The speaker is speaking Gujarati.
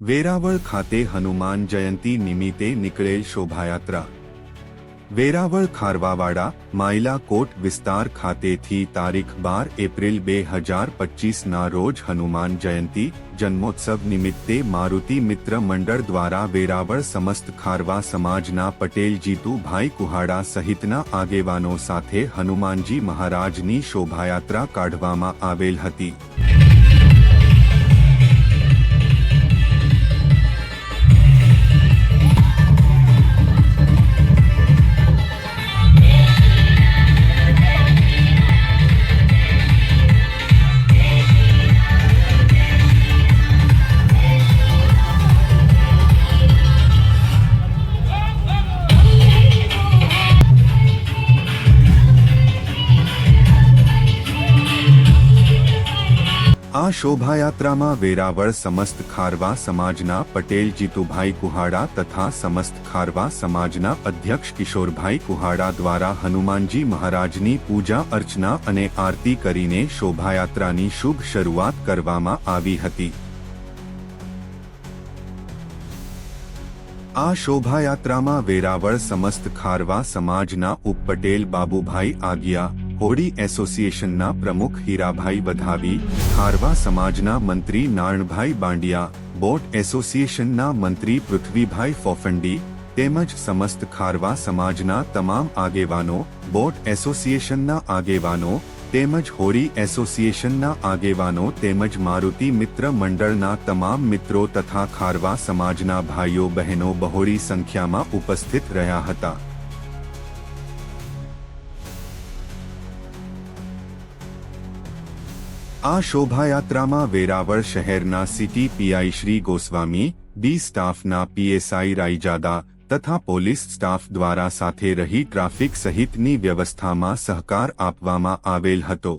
વેરાવળ ખાતે હનુમાન જયંતી નિમિત્તે નીકળેલ શોભાયાત્રા વેરાવળ ખારવાવાડા માયલા કોટ વિસ્તાર ખાતેથી તારીખ 12 એપ્રિલ 2025ના રોજ હનુમાન જયંતી જન્મોત્સવ નિમિત્તે મારુતિ મિત્ર મંડળ દ્વારા વેરાવળ સમસ્ત ખારવા સમાજના પટેલ જીતુભાઈ કુહાડા સહિતના આગેવાનો સાથે હનુમાનજી મહારાજની શોભાયાત્રા કાઢવામાં આવેલ હતી। આ શોભાયાત્રામાં વેરાવળ સમસ્ત ખારવા સમાજના પટેલ જીતુભાઈ કુહાડા તથા સમસ્ત ખારવા સમાજના અધ્યક્ષ કિશોરભાઈ કુહાડા દ્વારા હનુમાનજી મહારાજની પૂજા અર્ચના અને આરતી કરીને શોભાયાત્રાની શુભ શરૂઆત કરવામાં આવી હતી। આ શોભાયાત્રામાં વેરાવળ સમસ્ત ખારવા સમાજના ઉપપટેલ બાબુભાઈ આગિયા, હોડી એસોસિએશનના પ્રમુખ હીરાભાઈ વધાવી, ખારવા સમાજના મંત્રી નારણભાઈ બાંડિયા, બોટ એસોસિએશનના મંત્રી પૃથ્વીભાઈ ફોફંડી તેમજ સમસ્ત ખારવા સમાજના તમામ આગેવાનો, બોટ એસોસિએશનના આગેવાનો તેમજ હોડી એસોસિએશનના આગેવાનો તેમજ મારુતિ મિત્ર મંડળના તમામ મિત્રો તથા ખારવા સમાજના ભાઈઓ બહેનો બહોળી સંખ્યામાં ઉપસ્થિત રહ્યા હતા। આ શોભાયાત્રામાં વેરાવળ શહેરના સિટી પીઆઈ શ્રી ગોસ્વામી, બી સ્ટાફના પીએસઆઈ રાયજાદા તથા પોલીસ સ્ટાફ દ્વારા સાથે રહી ટ્રાફિક સહિતની વ્યવસ્થામાં સહકાર આપવામાં આવેલ હતો।